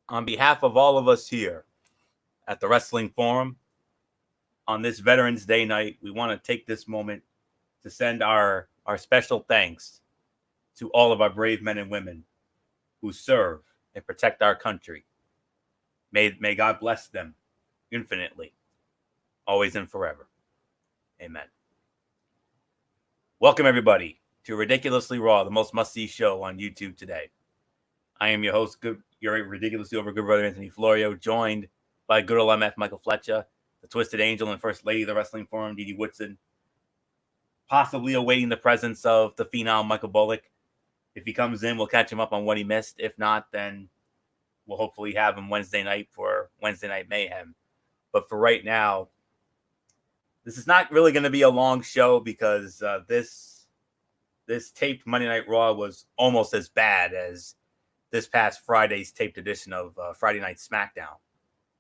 On behalf of all of us here at the Wrestling Forum, on this Veterans Day night, we want to take this moment to send our special thanks to all of our brave men and women who serve and protect our country. May God bless them infinitely, always and forever. Amen. Welcome, everybody, to Ridiculously Raw, the most must-see show on YouTube today. I am your host, your ridiculously over good brother Anthony Florio, joined by good old MF Michael Fletcher, the Twisted Angel and First Lady of the Wrestling Forum, Dee Dee Woodson, possibly awaiting the presence of the phenom Michael Bullock. If he comes in, we'll catch him up on what he missed. If not, then we'll hopefully have him Wednesday night for Wednesday Night Mayhem. But for right now, this is not really going to be a long show because this taped Monday Night Raw was almost as bad as this past Friday's taped edition of Friday Night SmackDown.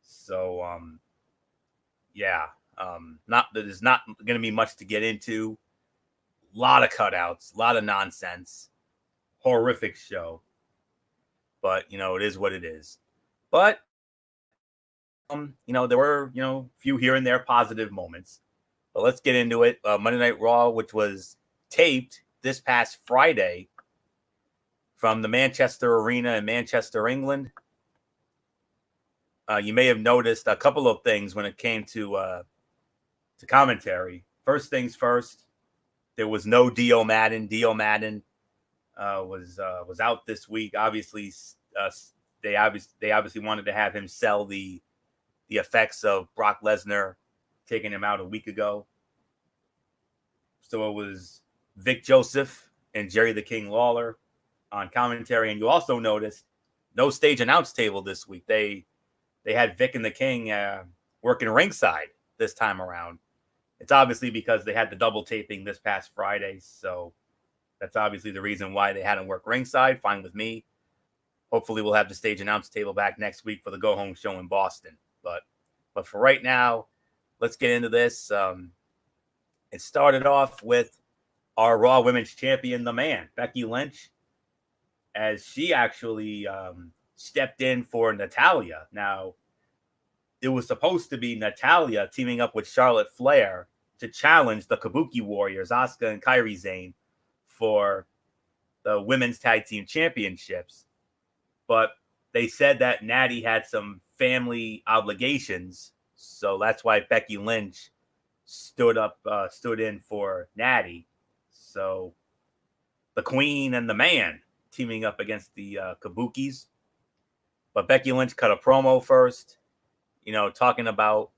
So, there's not going to be much to get into. A lot of cutouts, a lot of nonsense, horrific show. But, it is what it is. But, there were, a few here and there positive moments. But let's get into it. Monday Night Raw, which was taped this past Friday from the Manchester Arena in Manchester, England. You may have noticed a couple of things when it came to commentary. First things first, there was no Dio Madden. Dio Madden was out this week. Obviously, they obviously wanted to have him sell the effects of Brock Lesnar taking him out a week ago. So it was Vic Joseph and Jerry the King Lawler on commentary. And you also noticed no stage announce table this week. They had Vic and the King working ringside this time around. It's obviously because they had the double taping this past Friday. So that's obviously the reason why they hadn't worked ringside. Fine with me. Hopefully we'll have the stage announce table back next week for the go home show in Boston. But for right now, let's get into this. It started off with our Raw Women's Champion, the Man, Becky Lynch, as she actually stepped in for Natalya. Now, it was supposed to be Natalya teaming up with Charlotte Flair to challenge the Kabuki Warriors, Asuka and Kairi Sane, for the Women's Tag Team Championships. But they said that Natty had some family obligations, so that's why Becky Lynch stood in for Natty. So the Queen and the Man teaming up against the Kabukis. But Becky Lynch cut a promo first, talking about,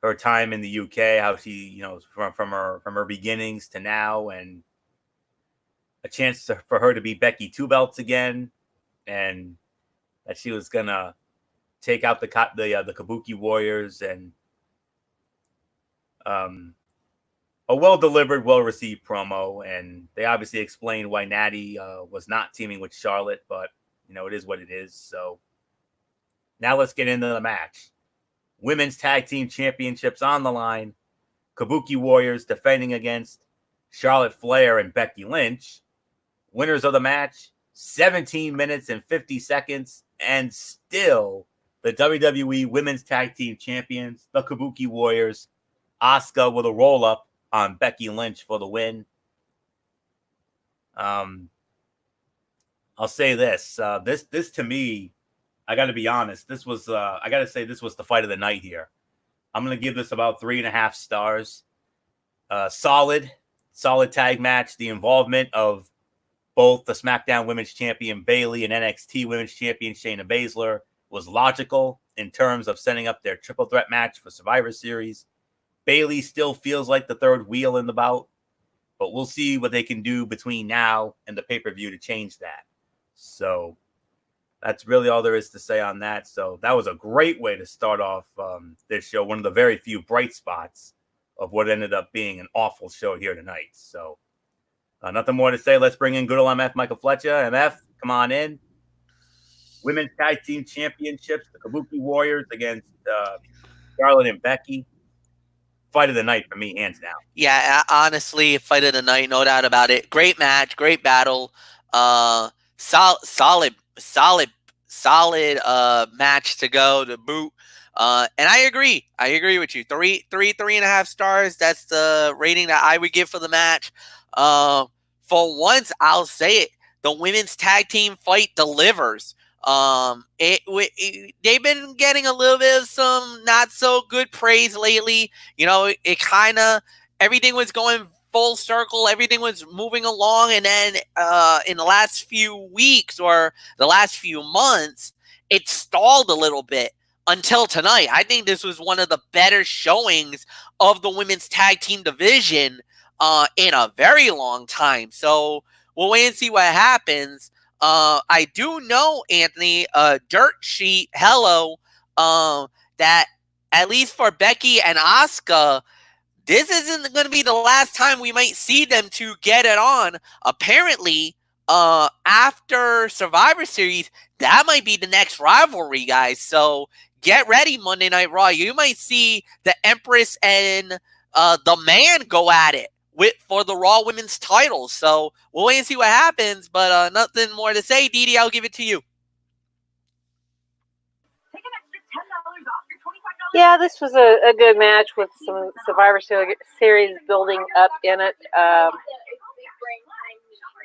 her time in the UK, how she, from her beginnings to now, and a chance for her to be Becky Two Belts again, and that she was gonna take out the Kabuki Warriors, and a well-delivered, well-received promo. And they obviously explained why Natty was not teaming with Charlotte, but it is what it is. So now let's get into the match. Women's Tag Team Championships on the line. Kabuki Warriors defending against Charlotte Flair and Becky Lynch. Winners of the match, 17 minutes and 50 seconds, and still the WWE Women's Tag Team Champions, the Kabuki Warriors. Asuka with a roll-up on Becky Lynch for the win. I'll say this. This to me, I got to be honest, this was the fight of the night here. I'm going to give this about 3.5 stars. Solid tag match. The involvement of both the SmackDown Women's Champion Bayley and NXT Women's Champion Shayna Baszler was logical in terms of setting up their triple threat match for Survivor Series. Bayley still feels like the third wheel in the bout, but we'll see what they can do between now and the pay-per-view to change that. So that's really all there is to say on that. So that was a great way to start off this show. One of the very few bright spots of what ended up being an awful show here tonight. So nothing more to say. Let's bring in good old MF Michael Fletcher. MF, come on in. Women's Tag Team Championships, the Kabuki Warriors against Charlotte and Becky. Fight of the night for me, hands down. Yeah, honestly, fight of the night, no doubt about it. Great match, great battle. Solid solid match to go to boot. And I agree with you. Three and a half stars. That's the rating that I would give for the match. For once, I'll say it. The women's tag team fight delivers. They've been getting a little bit of some not so good praise lately. You know, it kind of, everything was going full circle. Everything was moving along. And then in the last few weeks or the last few months, it stalled a little bit until tonight. I think this was one of the better showings of the women's tag team division in a very long time. So we'll wait and see what happens. I do know, Anthony, Dirt Sheet, hello, that at least for Becky and Asuka, this isn't going to be the last time we might see them to get it on. Apparently, after Survivor Series, that might be the next rivalry, guys. So get ready, Monday Night Raw. You might see the Empress and the Man go at it for the Raw Women's title. So we'll wait and see what happens, but nothing more to say. Didi, I'll give it to you. Yeah, this was a good match with some Survivor Series building up in it.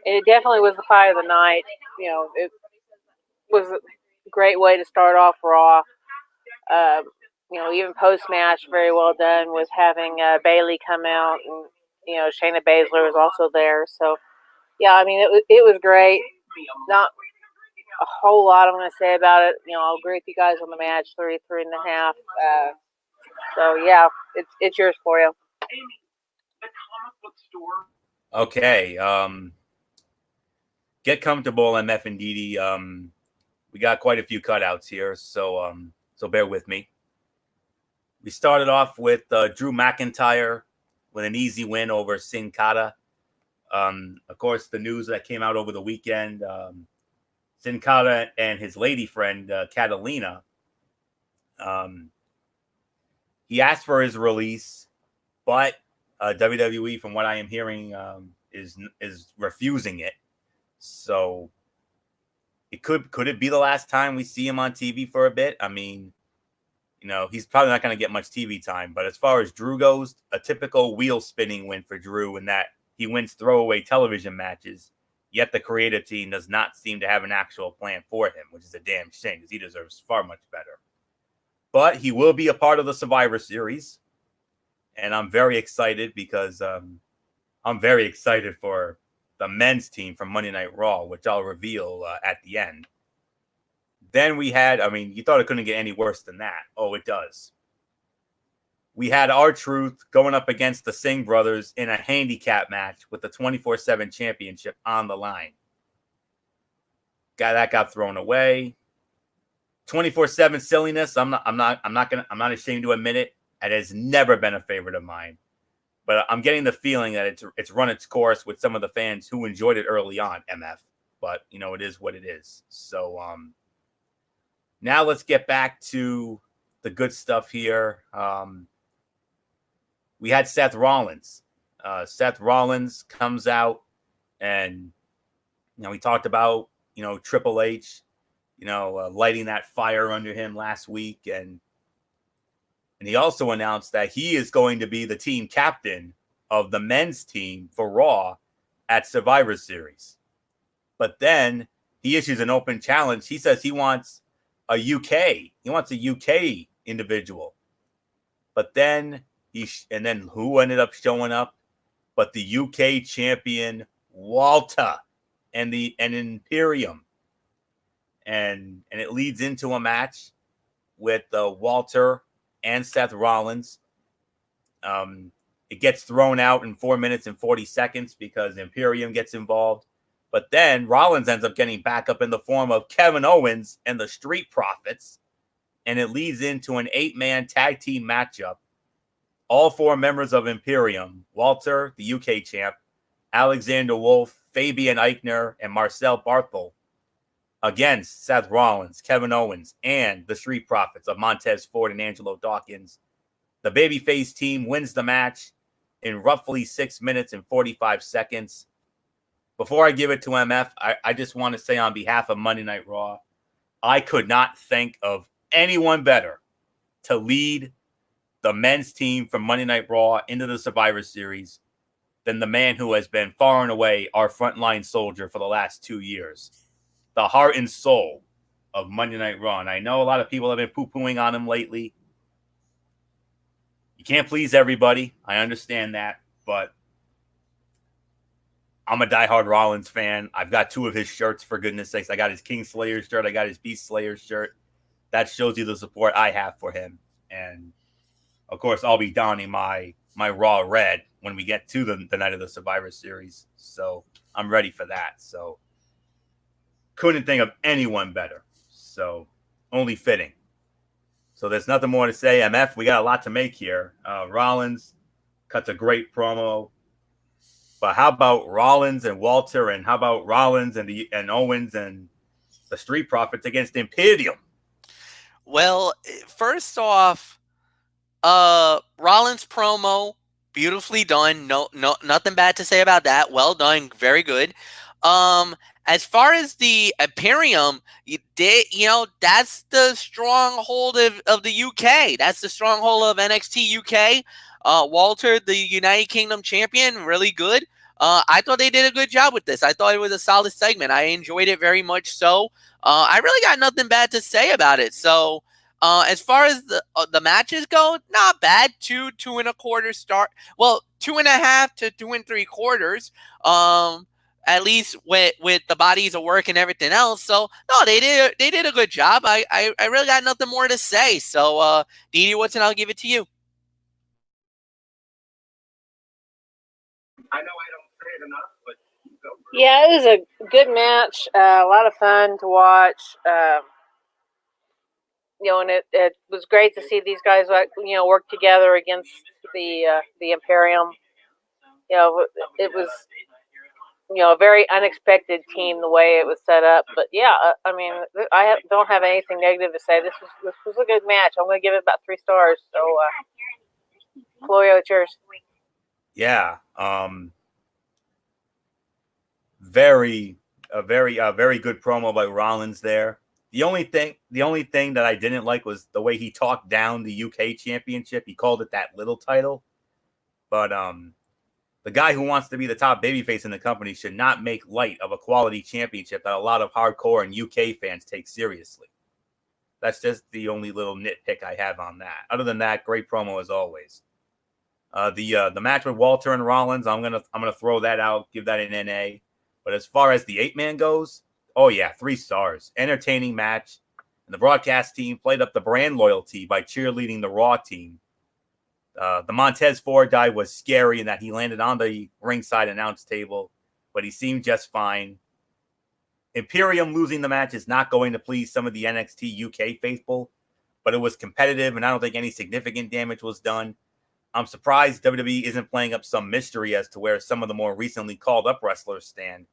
It definitely was the fight of the night. You know, it was a great way to start off Raw. You know, even post-match, very well done with having Bayley come out, and, you know, Shayna Baszler was also there. So, yeah, I mean, it was great. Not a whole lot I'm going to say about it. You know, I'll agree with you guys on the match, 3.5. So yeah, it's yours for you. Okay. Get comfortable, MF and Didi. We got quite a few cutouts here, so bear with me. We started off with Drew McIntyre with an easy win over Sin Cara. Of course, the news that came out over the weekend, Sin Cara and his lady friend, Catalina, he asked for his release, but WWE, from what I am hearing, is refusing it. So could it be the last time we see him on TV for a bit? I mean, you know, he's probably not going to get much TV time. But as far as Drew goes, a typical wheel spinning win for Drew in that he wins throwaway television matches. Yet the creative team does not seem to have an actual plan for him, which is a damn shame because he deserves far much better. But he will be a part of the Survivor Series. And I'm very excited because I'm very excited for the men's team from Monday Night Raw, which I'll reveal at the end. Then we had, I mean, you thought it couldn't get any worse than that. Oh, it does. We had R-Truth going up against the Singh brothers in a handicap match with the 24/7 championship on the line. That got thrown away. 24/7 silliness. I'm not ashamed to admit it. It has never been a favorite of mine. But I'm getting the feeling that it's run its course with some of the fans who enjoyed it early on, MF. But, you know, it is what it is. So now let's get back to the good stuff here. We had Seth Rollins. Seth Rollins comes out and, you know, we talked about, you know, Triple H, you know, lighting that fire under him last week. And he also announced that he is going to be the team captain of the men's team for Raw at Survivor Series. But then he issues an open challenge. He says he wants a UK. He wants a UK individual. But then and then who ended up showing up? But the UK champion, Walter, and Imperium. And it leads into a match with Walter and Seth Rollins. It gets thrown out in 4 minutes and 40 seconds because Imperium gets involved. But then Rollins ends up getting back up in the form of Kevin Owens and the Street Profits. And it leads into an 8-man tag team matchup. All 4 members of Imperium, Walter, the UK champ, Alexander Wolf, Fabian Eichner, and Marcel Barthel, against Seth Rollins, Kevin Owens, and the Street Profits of Montez Ford and Angelo Dawkins. The babyface team wins the match in roughly 6 minutes and 45 seconds. before I give it to MF, I just want to say on behalf of Monday Night Raw, I could not think of anyone better to lead the men's team from Monday Night Raw into the Survivor Series than the man who has been far and away our frontline soldier for the last 2 years. The heart and soul of Monday Night Raw. And I know a lot of people have been poo-pooing on him lately. You can't please everybody. I understand that. But I'm a diehard Rollins fan. I've got 2 of his shirts, for goodness sakes. I got his King Slayer shirt. I got his Beast Slayer shirt. That shows you the support I have for him. And, of course, I'll be donning my Raw red when we get to the night of the Survivor Series. So I'm ready for that. So couldn't think of anyone better. So only fitting. So there's nothing more to say. MF, we got a lot to make here. Rollins cuts a great promo. But how about Rollins and Walter, and how about Rollins and Owens and the Street Profits against Imperium? Well, first off, Rollins promo, beautifully done. No, nothing bad to say about that. Well done, very good. As far as the Imperium, that's the stronghold of the UK. That's the stronghold of NXT UK. Walter, the United Kingdom champion, really good. I thought they did a good job with this. I thought it was a solid segment. I enjoyed it very much so. I really got nothing bad to say about it. So, as far as the matches go, not bad. 2 2.25 start. Well, 2.5 to 2 3/4. At least with the bodies of work and everything else. So no, they did a good job. I really got nothing more to say. So Didi Woodson, I'll give it to you. I know I don't say it enough, but go for it. Yeah, it was a good match. A lot of fun to watch. And it was great to see these guys, work together against the Imperium. It was, a very unexpected team the way it was set up. But yeah, don't have anything negative to say. This was a good match. I'm going to give it about 3 stars. So, Florio, it's yours. Yeah. Very good promo by Rollins there. The only thing that I didn't like was the way he talked down the UK championship. He called it that little title. But the guy who wants to be the top babyface in the company should not make light of a quality championship that a lot of hardcore and UK fans take seriously. That's just the only little nitpick I have on that. Other than that, great promo as always. The match with Walter and Rollins, I'm gonna throw that out, give that an NA. But as far as the 8-man goes, oh yeah, 3 stars. Entertaining match. And the broadcast team played up the brand loyalty by cheerleading the Raw team. The Montez Ford guy was scary in that he landed on the ringside announce table, but he seemed just fine. Imperium losing the match is not going to please some of the NXT UK faithful, but it was competitive, and I don't think any significant damage was done. I'm surprised WWE isn't playing up some mystery as to where some of the more recently called up wrestlers stand,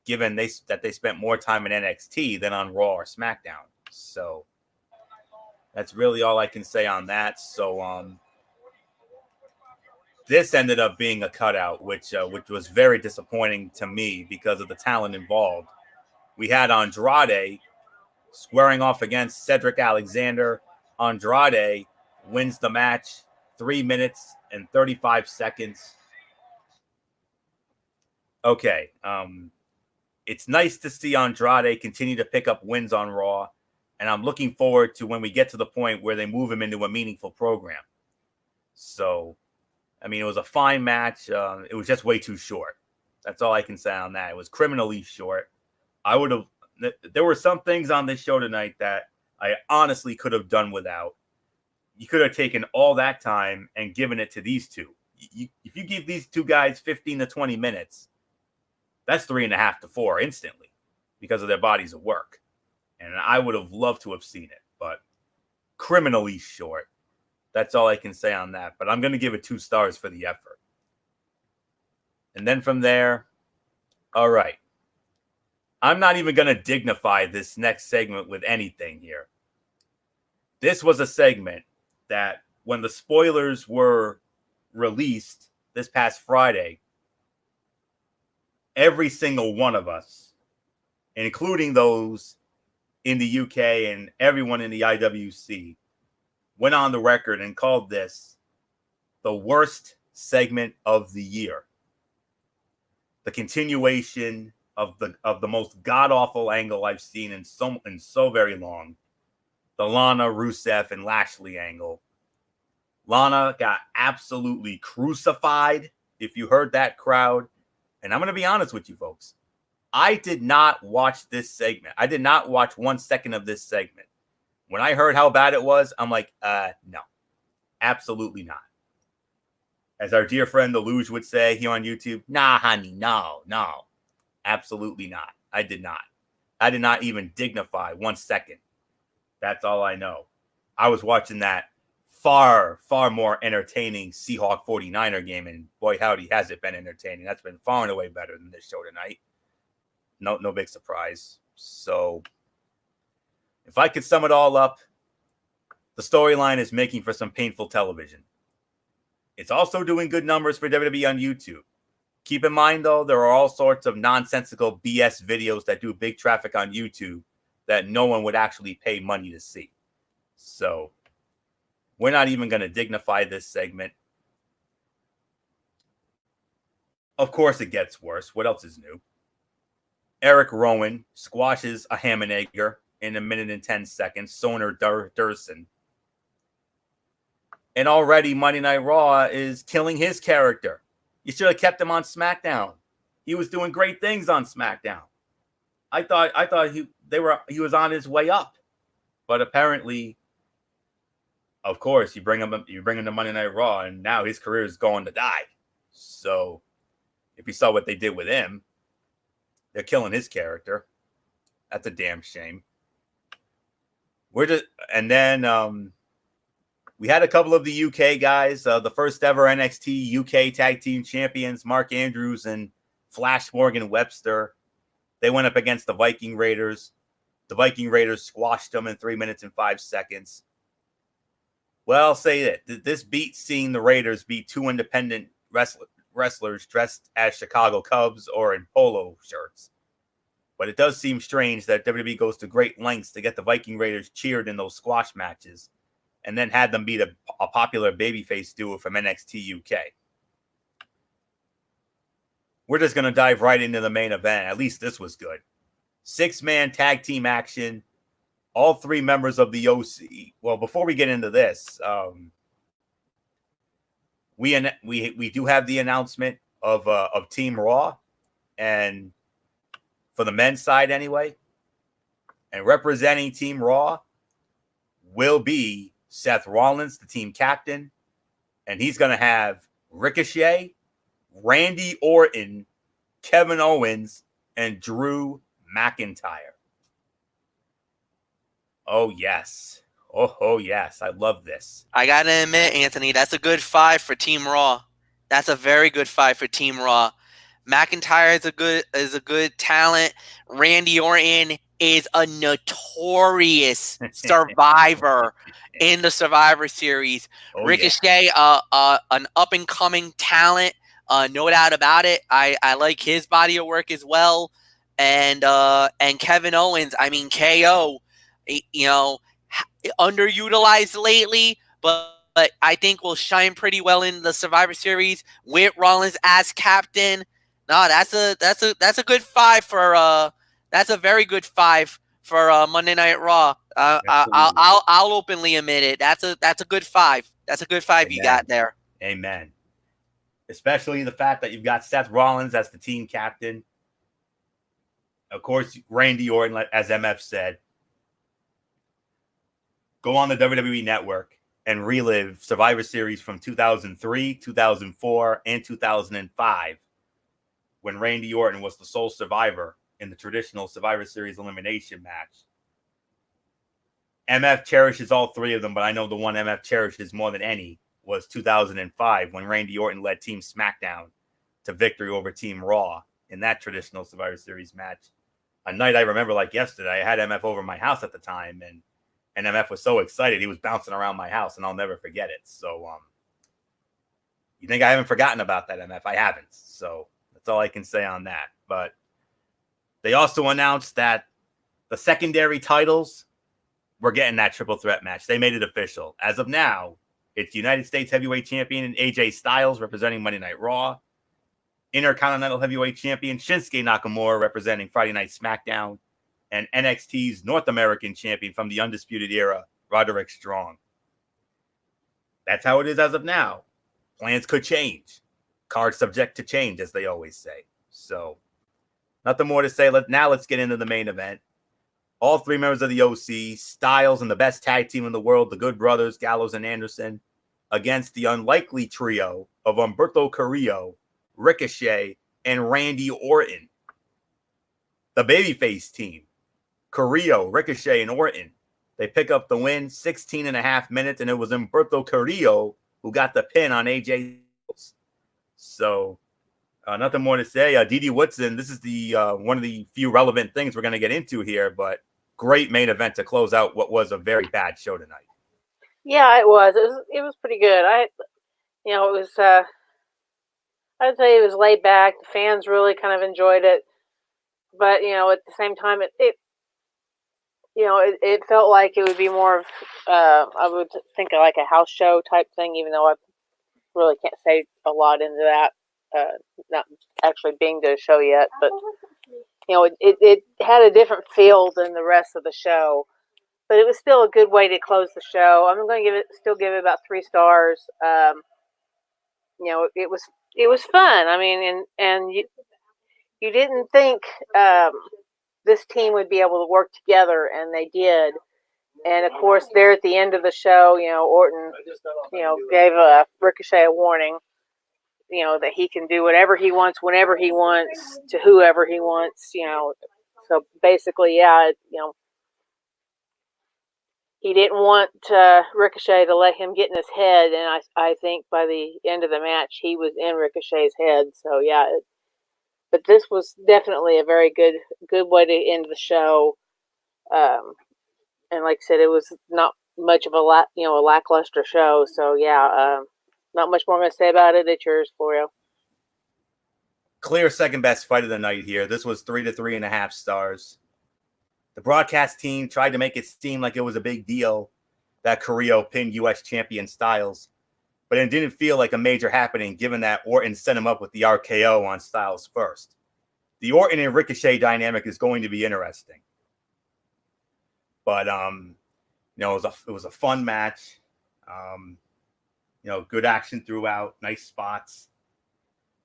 given that they spent more time in NXT than on Raw or SmackDown. So that's really all I can say on that. So this ended up being a cutout, which was very disappointing to me because of the talent involved. We had Andrade squaring off against Cedric Alexander. Andrade wins the match 3 minutes and 35 seconds. Okay. It's nice to see Andrade continue to pick up wins on Raw, and I'm looking forward to when we get to the point where they move him into a meaningful program. So, it was a fine match. It was just way too short. That's all I can say on that. It was criminally short. There were some things on this show tonight that I honestly could have done without. You could have taken all that time and given it to these two. If you give these two guys 15 to 20 minutes, that's 3.5 to 4 instantly because of their bodies of work. And I would have loved to have seen it, but criminally short. That's all I can say on that. But I'm going to give it 2 stars for the effort. And then from there, all right. I'm not even going to dignify this next segment with anything here. This was a segment that when the spoilers were released this past Friday, every single one of us, including those in the UK and everyone in the IWC, went on the record and called this the worst segment of the year. The continuation of the most god-awful angle I've seen in so very long. The Lana, Rusev, and Lashley angle. Lana got absolutely crucified, if you heard that crowd. And I'm going to be honest with you folks. I did not watch this segment. I did not watch 1 second of this segment. When I heard how bad it was, I'm like, no, absolutely not. As our dear friend the Luge would say here on YouTube, nah, honey, no, absolutely not. I did not. I did not even dignify 1 second. That's all I know. I was watching that far more entertaining Seahawk 49er game, and boy, howdy, has it been entertaining. That's been far and away better than this show tonight. No big surprise. So, if I could sum it all up, the storyline is making for some painful television. It's also doing good numbers for WWE on YouTube. Keep in mind, though, there are all sorts of nonsensical BS videos that do big traffic on YouTube that no one would actually pay money to see. So, we're not even going to dignify this segment. Of course, it gets worse. What else is new? Eric Rowan squashes a ham and egger in 1 minute and 10 seconds. Soner Durson. And already Monday Night Raw is killing his character. You should have kept him on SmackDown. He was doing great things on SmackDown. I thought he was on his way up. But apparently, of course, you bring him to Monday Night Raw, and now his career is going to die. So if you saw what they did with him, they're killing his character. That's a damn shame. We had a couple of the UK guys, the first ever NXT UK Tag Team Champions, Mark Andrews and Flash Morgan Webster. They went up against the Viking Raiders. The Viking Raiders squashed them in 3 minutes and 5 seconds. Well, I'll say that this beat seeing the Raiders beat two independent wrestlers dressed as Chicago Cubs or in polo shirts. But it does seem strange that WWE goes to great lengths to get the Viking Raiders cheered in those squash matches and then had them beat a popular babyface duo from NXT UK. We're just going to dive right into the main event. At least this was good. 6-man tag team action. All 3 members of the OC. Well, before we get into this, we do have the announcement of Team Raw, and for the men's side anyway. And representing Team Raw will be Seth Rollins, the team captain, and he's going to have Ricochet, Randy Orton, Kevin Owens, and Drew McIntyre. Oh, yes. Oh, yes. I love this. I got to admit, Anthony, that's a good 5 for Team Raw. That's a very good 5 for Team Raw. McIntyre is a good talent. Randy Orton is a notorious survivor in the Survivor Series. Oh, Ricochet, an up-and-coming talent, no doubt about it. I like his body of work as well. And Kevin Owens, I mean, KO, underutilized lately, but I think will shine pretty well in the Survivor Series with Rollins as captain. No, that's a good 5 for that's a very good 5 for Monday Night Raw. I'll openly admit it. That's a good 5. That's a good 5. Amen. You got there. Amen. Especially the fact that you've got Seth Rollins as the team captain. Of course, Randy Orton, as MF said, go on the WWE Network and relive Survivor Series from 2003, 2004, and 2005. When Randy Orton was the sole survivor in the traditional Survivor Series elimination match. MF cherishes all 3 of them, but I know the one MF cherishes more than any was 2005 when Randy Orton led Team SmackDown to victory over Team Raw in that traditional Survivor Series match. A night I remember like yesterday. I had MF over my house at the time, and MF was so excited he was bouncing around my house, and I'll never forget it. So, you think I haven't forgotten about that, MF? I haven't. So That's all I can say on that. But they also announced that the secondary titles, we're getting that triple threat match. They made it official. As of now, it's United States Heavyweight Champion AJ Styles representing Monday Night Raw. Intercontinental Heavyweight Champion Shinsuke Nakamura representing Friday Night SmackDown. And NXT's North American Champion from the Undisputed Era, Roderick Strong. That's how it is as of now. Plans could change. Cards subject to change, as they always say. So, nothing more to say. Let's get into the main event. All three members of the OC, Styles and the best tag team in the world, the Good Brothers, Gallows and Anderson, against the unlikely trio of Humberto Carrillo, Ricochet, and Randy Orton. The babyface team, Carrillo, Ricochet, and Orton. They pick up the win, 16 and a half minutes, and it was Humberto Carrillo who got the pin on AJ Styles. So, nothing more to say. Didi Woodson, this is the one of the few relevant things we're going to get into here, but great main event to close out what was a very bad show tonight. Yeah, it was. It was pretty good. It was. I'd say it was laid back. The fans really kind of enjoyed it, but at the same time, it felt like it would be more of I would think of like a house show type thing, even though I really can't say a lot into that. Not actually being to a show yet, but it had a different feel than the rest of the show, but it was still a good way to close the show. I'm going to still give it about 3 stars. It was fun. I mean, and you didn't think this team would be able to work together, and they did. And of course, there at the end of the show, Orton, gave Ricochet a warning. That he can do whatever he wants, whenever he wants, to whoever he wants, So basically, he didn't want Ricochet to let him get in his head, and I think by the end of the match, he was in Ricochet's head. So, but this was definitely a very good way to end the show. And like I said, it was not much of a lackluster show. So, not much more I'm going to say about it. It's yours, Florio. Clear second best fight of the night here. This was 3 to 3.5 stars. The broadcast team tried to make it seem like it was a big deal that Carrillo pinned U.S. champion Styles, but it didn't feel like a major happening given that Orton set him up with the RKO on Styles first. The Orton and Ricochet dynamic is going to be interesting. But, it was a fun match. Good action throughout, nice spots.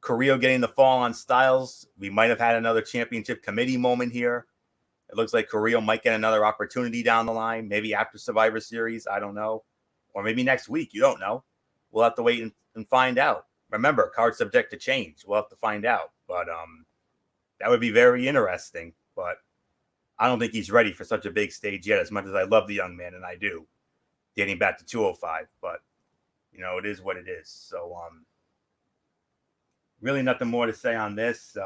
Carrillo getting the fall on Styles. We might have had another championship committee moment here. It looks like Carrillo might get another opportunity down the line, maybe after Survivor Series. I don't know. Or maybe next week. You don't know. We'll have to wait and find out. Remember, card subject to change. We'll have to find out. But that would be very interesting. But I don't think he's ready for such a big stage yet, as much as I love the young man, and I do, dating back to 205. But it is what it is. So, really nothing more to say on this.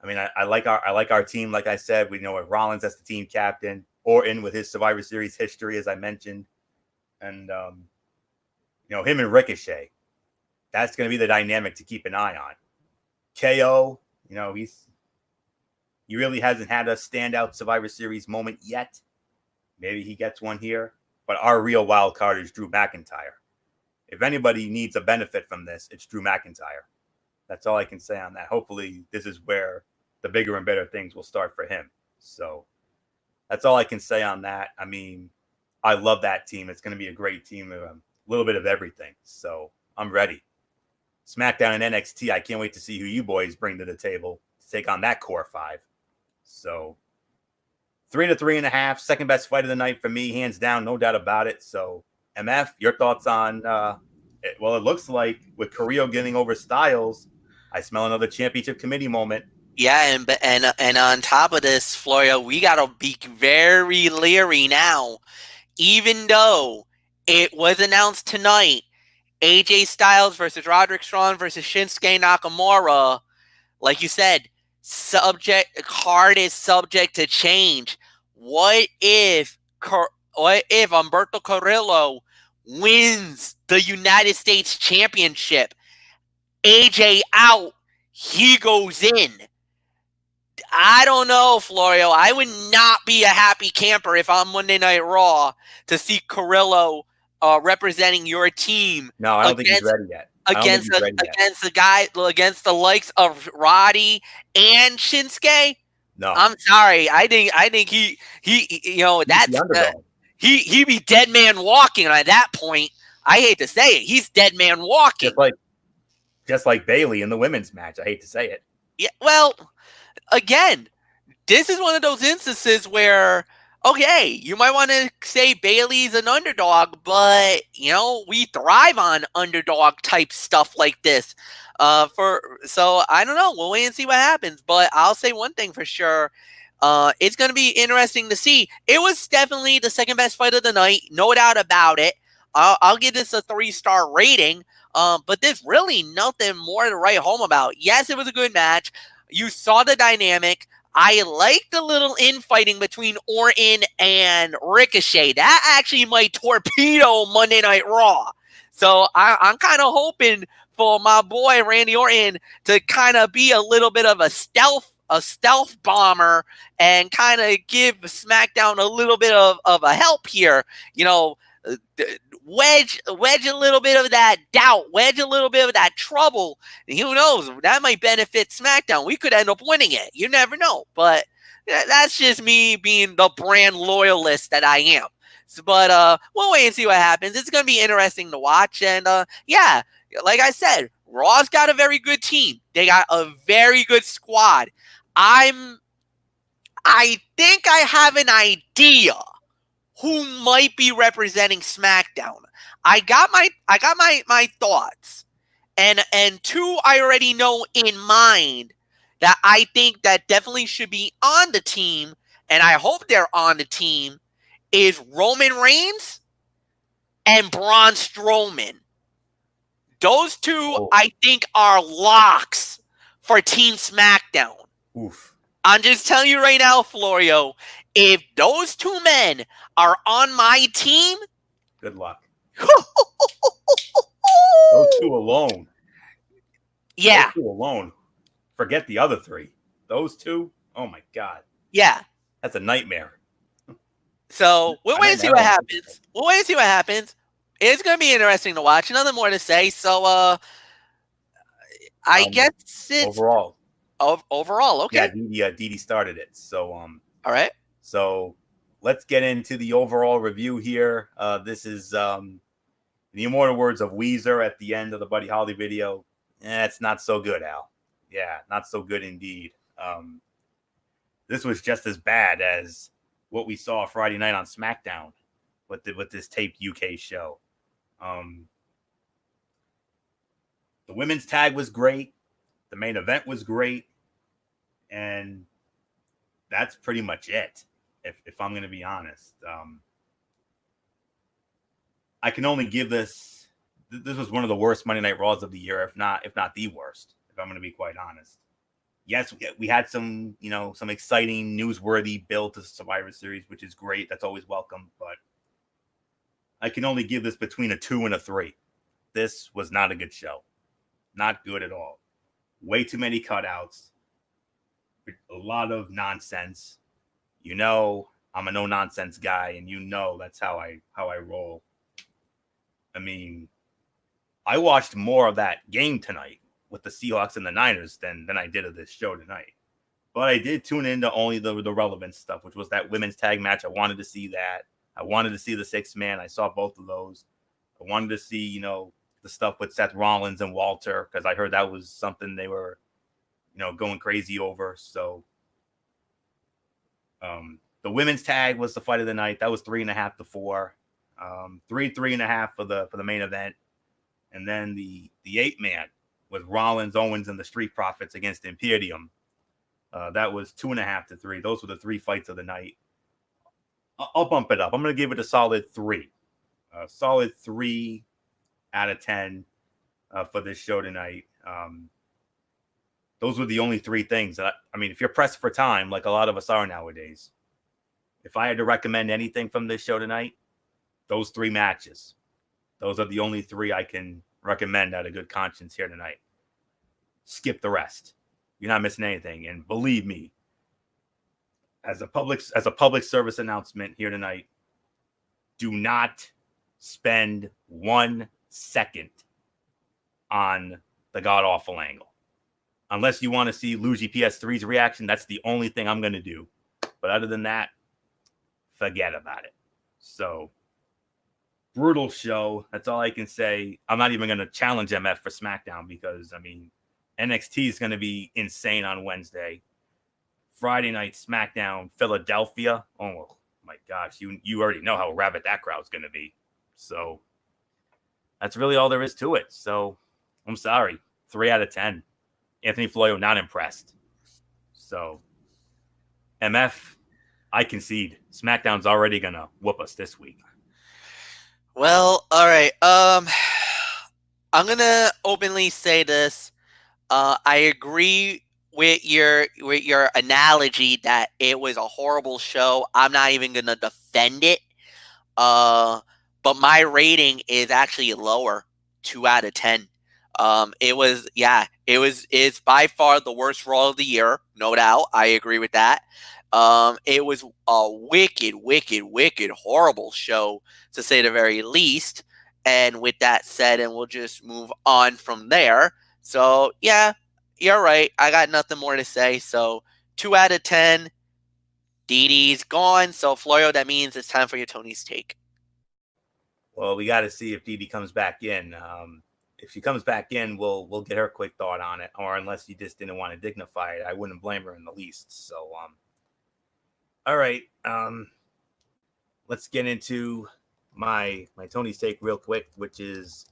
I like our team. Like I said, we know Rollins as the team captain, Orton with his Survivor Series history, as I mentioned, and him and Ricochet. That's going to be the dynamic to keep an eye on. KO, he really hasn't had a standout Survivor Series moment yet. Maybe he gets one here, but our real wild card is Drew McIntyre. If anybody needs a benefit from this, it's Drew McIntyre. That's all I can say on that. Hopefully, this is where the bigger and better things will start for him. So that's all I can say on that. I mean, I love that team. It's going to be a great team, a little bit of everything. So I'm ready. SmackDown and NXT, I can't wait to see who you boys bring to the table to take on that core 5. So 3 to 3.5, second best fight of the night for me, hands down, no doubt about it. So MF, your thoughts on it? Well, it looks like with Carrillo getting over Styles, I smell another championship committee moment. Yeah, and on top of this, Florio, we gotta be very leery now. Even though it was announced tonight, AJ Styles versus Roderick Strong versus Shinsuke Nakamura, like you said, card is subject to change. What if Humberto Carrillo wins the United States Championship? AJ out, he goes in. I don't know, Florio. I would not be a happy camper if I'm Monday Night Raw to see Carrillo representing your team. No, I don't think he's ready yet. Against the likes of Roddy and Shinsuke. No, I'm sorry. I think he that's he be dead man walking. And at that point, I hate to say it, he's dead man walking. Just like Bayley in the women's match. I hate to say it. Yeah. Well, again, this is one of those instances where, okay, you might want to say Bayley's an underdog, but we thrive on underdog type stuff like this. So I don't know. We'll wait and see what happens. But I'll say one thing for sure. It's going to be interesting to see. It was definitely the second best fight of the night, no doubt about it. I'll give this a 3-star rating. But there's really nothing more to write home about. Yes, it was a good match. You saw the dynamic. I like the little infighting between Orton and Ricochet. That actually might torpedo Monday Night Raw. So I'm kind of hoping for my boy Randy Orton to kind of be a little bit of a stealth bomber and kind of give SmackDown a little bit of a help here. Wedge a little bit of that doubt, wedge a little bit of that trouble. And who knows? That might benefit SmackDown. We could end up winning it. You never know. But that's just me being the brand loyalist that I am. But we'll wait and see what happens. It's going to be interesting to watch. And yeah, like I said, Raw's got a very good team. They got a very good squad. I think I have an idea who might be representing SmackDown. I got my thoughts. And two I already know in mind that I think that definitely should be on the team, and I hope they're on the team, is Roman Reigns and Braun Strowman. Those two, I think, are locks for Team SmackDown. Oof. I'm just telling you right now, Florio, if those two men are on my team, good luck. Those two alone. Yeah. Those two alone. Forget the other three. Those two, oh my God. Yeah. That's a nightmare. So we'll wait and see what happens. We'll wait and see what happens. It's going to be interesting to watch. Nothing more to say. So I guess it's overall, okay. Yeah, Didi started it. So all right. So let's get into the overall review here. This is the immortal words of Weezer at the end of the Buddy Holly video. It's not so good, Al. Yeah, not so good indeed. This was just as bad as what we saw Friday night on SmackDown with this taped UK show. The women's tag was great. The main event was great. And that's pretty much it. If I'm going to be honest, I can only give this. This was one of the worst Monday Night Raws of the year, if not the worst. If I'm going to be quite honest. Yes, we had some exciting, newsworthy build to Survivor Series, which is great. That's always welcome. But I can only give this between a 2 and a 3. This was not a good show. Not good at all. Way too many cutouts. A lot of nonsense. I'm a no-nonsense guy, and that's how I roll. I mean, I watched more of that game tonight with the Seahawks and the Niners than I did of this show tonight. But I did tune into only the relevant stuff, which was that women's tag match. I wanted to see that. I wanted to see the 6-man. I saw both of those. I wanted to see, the stuff with Seth Rollins and Walter, because I heard that was something they were, going crazy over. So the women's tag was the fight of the night. That was 3.5 to 4. 3.5 for the main event. And then the 8-man with Rollins, Owens, and the Street Profits against Imperium. That was 2.5 to 3. Those were the 3 fights of the night. I'll bump it up. I'm going to give it a solid 3. A solid 3 out of 10 for this show tonight. Those were the only 3 things. If you're pressed for time, like a lot of us are nowadays, if I had to recommend anything from this show tonight, those 3 matches. Those are the only 3 I can recommend out of good conscience here tonight. skip the rest. You're not missing anything. And believe me, as a public service announcement here tonight, do not spend 1 second on the god awful angle. Unless you want to see Luigi PS3's reaction, that's the only thing I'm going to do. But other than that, forget about it. So, brutal show. That's all I can say. I'm not even going to challenge MF for SmackDown because, I mean, NXT is going to be insane on Wednesday. Friday night SmackDown, Philadelphia. Oh my gosh, you already know how rabid that crowd's going to be. So that's really all there is to it. So I'm sorry, 3 out of 10. Anthony Floyo not impressed. So MF, I concede. SmackDown's already going to whoop us this week. Well, all right. I'm gonna openly say this. I agree with your analogy that it was a horrible show. I'm not even gonna defend it. But my rating is actually lower, 2 out of 10. It's by far the worst Raw of the year, no doubt. I agree with that. It was a wicked, horrible show, to say the very least. And with that said, and we'll just move on from there. So, yeah, you're right. I got nothing more to say. So, 2 out of 10. DD's gone. So, Florio, that means it's time for your Tony's take. Well, we got to see if DD comes back in. If she comes back in, we'll get her quick thought on it. Or unless you just didn't want to dignify it, I wouldn't blame her in the least. So, all right. Let's get into my Tony's take real quick, which is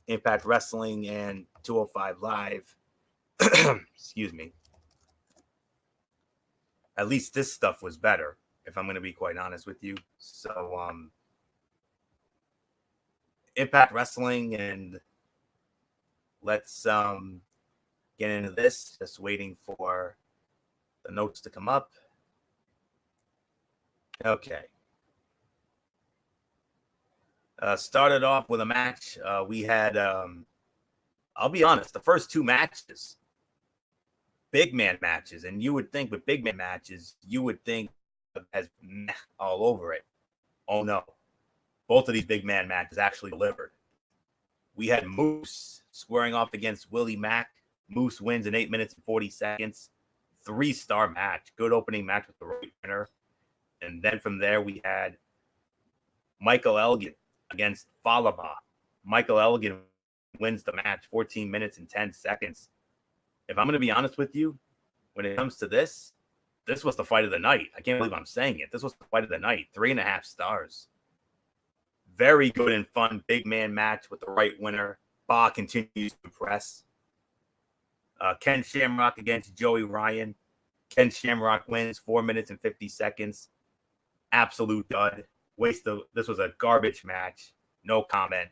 Impact Wrestling and 205 Live. Excuse me. At least this stuff was better, if I'm going to be quite honest with you. So, Impact Wrestling, and let's get into this. Just waiting for the notes to come up. Okay. Started off with a match. We had, I'll be honest, the first 2 matches, big man matches. And you would think with big man matches, you would think as all over it. Oh, no. Both of these big man matches actually delivered. We had Moose squaring off against Willie Mack. Moose wins in 8 minutes and 40 seconds. 3-star match. Good opening match with the right winner. And then from there, we had Michael Elgin against Falaba. Michael Elgin wins the match, 14 minutes and 10 seconds. If I'm going to be honest with you, when it comes to this was the fight of the night. I can't believe I'm saying it. This was the fight of the night. 3.5 stars. Very good and fun big man match with the right winner. Ba continues to impress. Ken Shamrock against Joey Ryan. Ken Shamrock wins 4 minutes and 50 seconds. Absolute dud. This was a garbage match. No comment.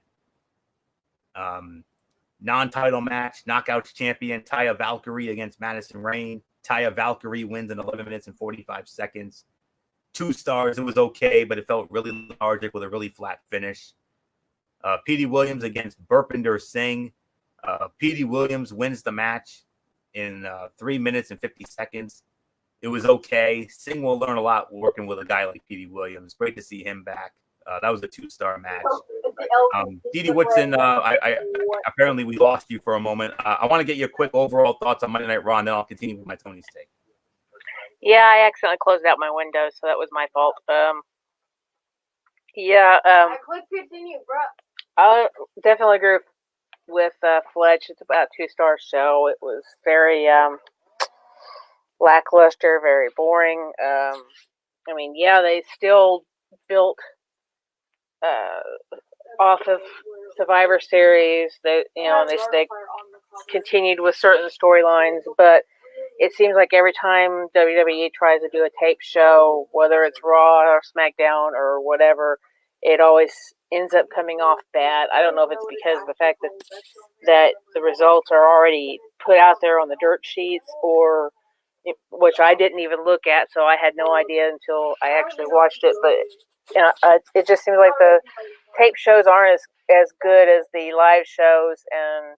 Non-title match. Knockouts champion Taya Valkyrie against Madison Rayne. Taya Valkyrie wins in 11 minutes and 45 seconds. 2 stars. It was okay, but it felt really lethargic with a really flat finish. Petey Williams against Burpinder Singh. Petey Williams wins the match in 3 minutes and 50 seconds. It was okay. Singh will learn a lot working with a guy like Petey Williams. Great to see him back. That was a 2-star match. Didi Woodson, apparently we lost you for a moment. I want to get your quick overall thoughts on Monday Night Raw, and then I'll continue with my Tony's take. Yeah, I accidentally closed out my window, so that was my fault. I clicked continue, bro. I definitely agree with Fletch. It's about a 2-star show. It was very lackluster, very boring. They still built off of Survivor Series. They continued with certain storylines, but it seems like every time WWE tries to do a tape show, whether it's Raw or SmackDown or whatever, it always ends up coming off bad. I don't know if it's because of the fact that the results are already put out there on the dirt sheets, or which I didn't even look at, so I had no idea until I actually watched it. But it just seems like the tape shows aren't as good as the live shows, and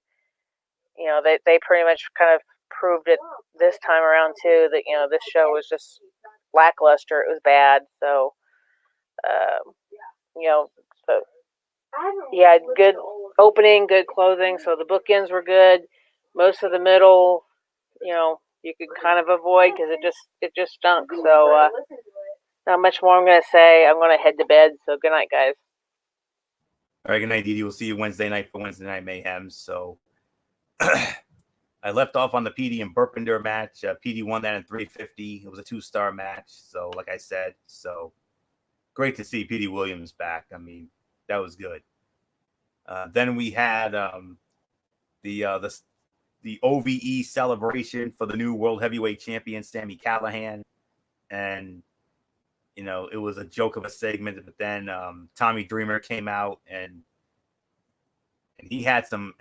they pretty much kind of proved it this time around too, that this show was just lackluster. It was bad. So so yeah, good opening, good closing. So the bookends were good. Most of the middle, you could kind of avoid because it just stunk. So not much more I'm gonna say. I'm gonna head to bed. So good night, guys. All right, good night, Didi. We'll see you Wednesday night for Wednesday Night Mayhem. So I left off on the PD and Burpinder match. PD won that in 350. It was a 2-star match. So, like I said, so great to see PD Williams back. I mean, that was good. Then we had the OVE celebration for the new World Heavyweight Champion, Sami Callihan. And, it was a joke of a segment, but then Tommy Dreamer came out and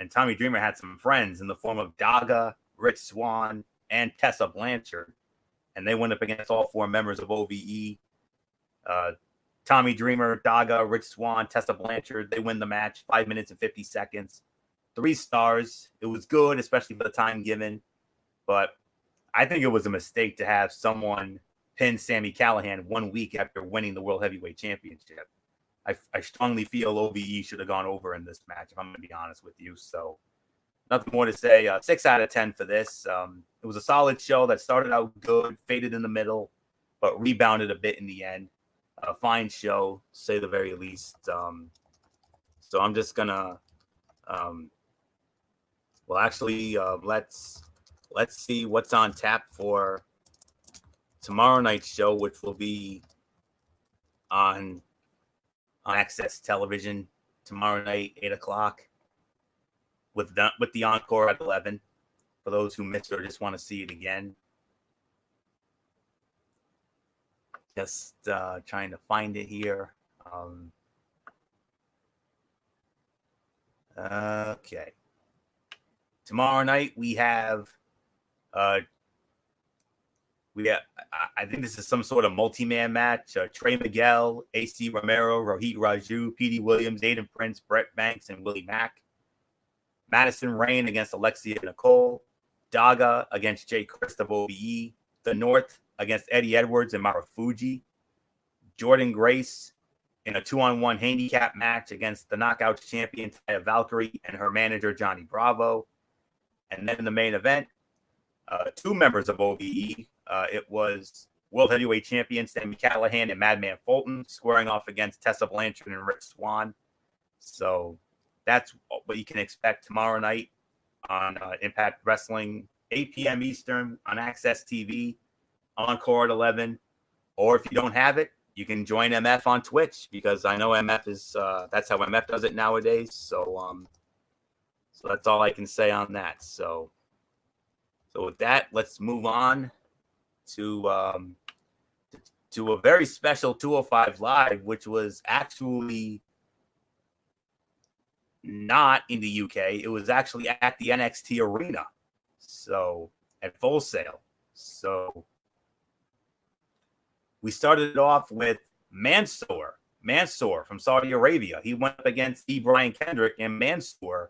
Tommy Dreamer had some friends in the form of Daga, Rich Swann, and Tessa Blanchard. And they went up against all 4 members of OVE. Tommy Dreamer, Daga, Rich Swann, Tessa Blanchard, they win the match, 5 minutes and 50 seconds. 3 stars. It was good, especially for the time given. But I think it was a mistake to have someone pin Sami Callihan 1 week after winning the World Heavyweight Championship. I strongly feel OVE should have gone over in this match, if I'm going to be honest with you. So nothing more to say. 6 out of 10 for this. It was a solid show that started out good, faded in the middle, but rebounded a bit in the end. A fine show, to say the very least. So I'm just going to let's see what's on tap for tomorrow night's show, which will be on Access Television tomorrow night, 8:00, with the encore at 11. For those who missed it or just want to see it again, just trying to find it here. Okay. Tomorrow night we have I think this is some sort of multi-man match. Trey Miguel, AC Romero, Rohit Raju, PD Williams, Aiden Prince, Brett Banks, and Willie Mack. Madison Rain against Alexia Nicole. Daga against Jay Christ of OVE. The North against Eddie Edwards and Marufuji. Jordan Grace in a 2-on-1 handicap match against the Knockouts champion Taya Valkyrie and her manager Johnny Bravo. And then in the main event, 2 members of OVE. It was World Heavyweight Champion Sami Callihan and Madman Fulton squaring off against Tessa Blanchard and Rich Swann. So that's what you can expect tomorrow night on Impact Wrestling, 8 p.m. Eastern on Access TV, encore at 11. Or if you don't have it, you can join MF on Twitch, because I know MF is that's how MF does it nowadays. So that's all I can say on that. So with that, let's move on to a very special 205 Live, which was actually not in the UK. It was actually at the NXT Arena, so at Full Sail. So we started off with Mansoor from Saudi Arabia. He went up against E. Brian Kendrick, and Mansoor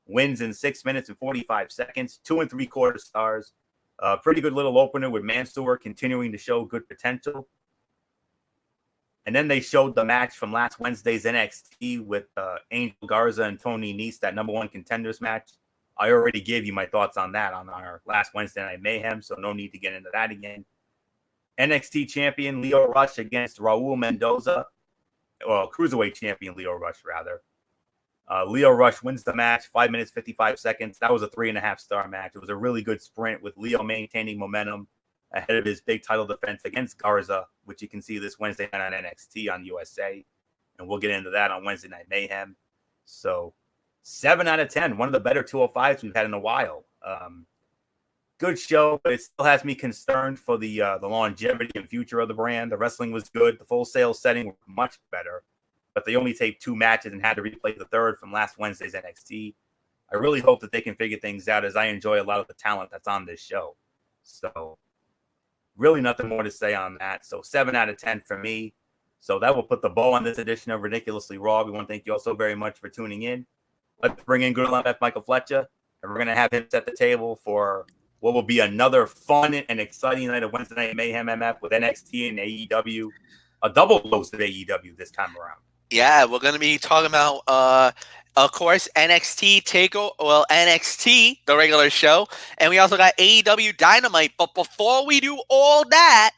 wins in 6 minutes and 45 seconds, 2 3/4 stars. Pretty good little opener with Mansoor continuing to show good potential. And then they showed the match from last Wednesday's NXT with Angel Garza and Tony Nese, that #1 contenders match. I already gave you my thoughts on that on our last Wednesday Night Mayhem, so no need to get into that again. NXT champion Lio Rush against Raul Mendoza. Well, Cruiserweight champion Lio Rush, rather. Lio Rush wins the match, 5 minutes, 55 seconds. That was a 3.5-star match. It was a really good sprint with Lio maintaining momentum ahead of his big title defense against Garza, which you can see this Wednesday night on NXT on USA. And we'll get into that on Wednesday Night Mayhem. So 7 out of 10, one of the better 205s we've had in a while. Good show, but it still has me concerned for the longevity and future of the brand. The wrestling was good. The Full Sail setting was much better, but they only taped 2 matches and had to replay the third from last Wednesday's NXT. I really hope that they can figure things out, as I enjoy a lot of the talent that's on this show. So really nothing more to say on that. So 7 out of 10 for me. So that will put the bow on this edition of Ridiculously Raw. We want to thank you all so very much for tuning in. Let's bring in good old MF Michael Fletcher And we're going to have him set the table for what will be another fun and exciting night of Wednesday Night Mayhem MF with NXT and AEW. A double dose of AEW this time around. Yeah, we're going to be talking about, of course, NXT TakeOver, well, NXT, the regular show, and we also got AEW Dynamite. But before we do all that,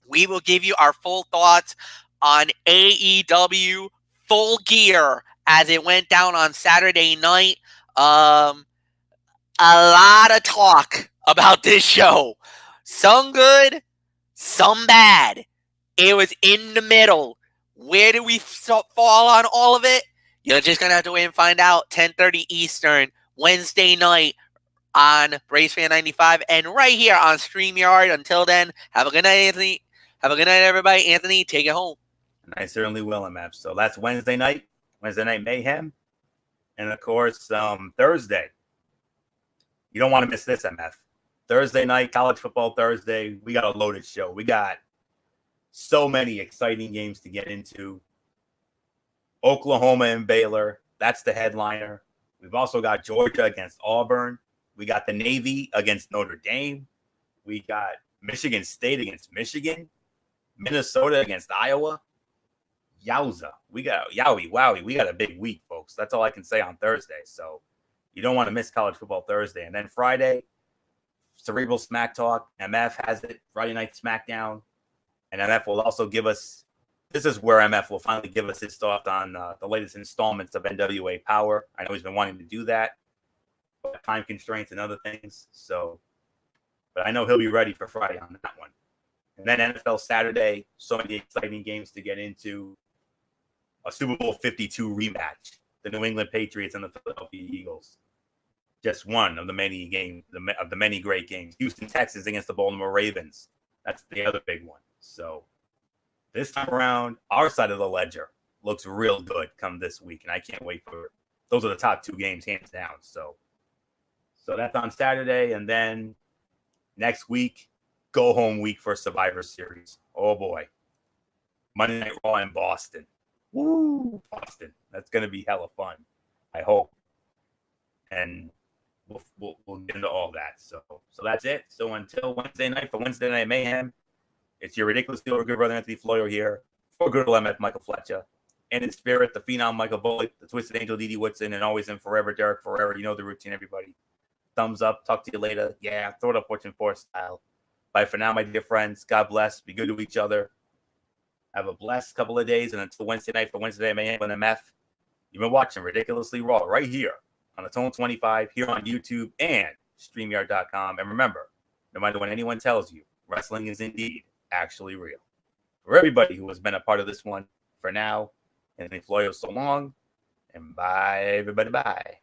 we will give you our full thoughts on AEW Full Gear as it went down on Saturday night. A lot of talk about this show. Some good, some bad. It was in the middle. Where do we fall on all of it? You're just going to have to wait and find out. 10:30 Eastern, Wednesday night on Brace Fan 95 and right here on StreamYard. Until then, have a good night, Anthony. Have a good night, everybody. Anthony, take it home. And I certainly will, MF. So that's Wednesday Night Mayhem. And, of course, Thursday. You don't want to miss this, MF. Thursday night, College Football Thursday. We got a loaded show. We got so many exciting games to get into. Oklahoma and Baylor. That's the headliner. We've also got Georgia against Auburn. We got the Navy against Notre Dame. We got Michigan State against Michigan. Minnesota against Iowa. Yowza. We got wowie. We got a big week, folks. That's all I can say on Thursday. So you don't want to miss College Football Thursday. And then Friday, Cerebral Smack Talk. MF has it. Friday Night SmackDown. And MF will also give us, this is where MF will finally give us his thought on the latest installments of NWA Power. I know he's been wanting to do that, but time constraints and other things. So, but I know he'll be ready for Friday on that one. And then NFL Saturday, so many exciting games to get into. A Super Bowl 52 rematch. The New England Patriots and the Philadelphia Eagles. Just one of the many games, of the many great games. Houston, Texas against the Baltimore Ravens. That's the other big one. So this time around, our side of the ledger looks real good come this week. And I can't wait for it. Those are the top two games, hands down. So that's on Saturday. And then next week, go home week for Survivor Series. Oh, boy. Monday Night Raw in Boston. Woo! Boston. That's going to be hella fun, I hope. And we'll get into all that. So that's it. So until Wednesday night for Wednesday Night Mayhem, it's your ridiculously good brother Anthony Floyo here for good old MF Michael Fletcher. And in spirit, the phenom Michael Bullock, the Twisted Angel Didi Woodson, and always and forever Derek Ferrera. You know the routine, everybody. Thumbs up. Talk to you later. Yeah, throw it up Fortune 4 style. Bye for now, my dear friends. God bless. Be good to each other. Have a blessed couple of days. And until Wednesday night for Wednesday Night Mayhem with MF, you've been watching Ridiculously Raw right here on Atone 25, here on YouTube and StreamYard.com. And remember, no matter what anyone tells you, wrestling is indeed actually real. For everybody who has been a part of this one, for now, Anthony Floyo, so long, and bye, everybody, bye.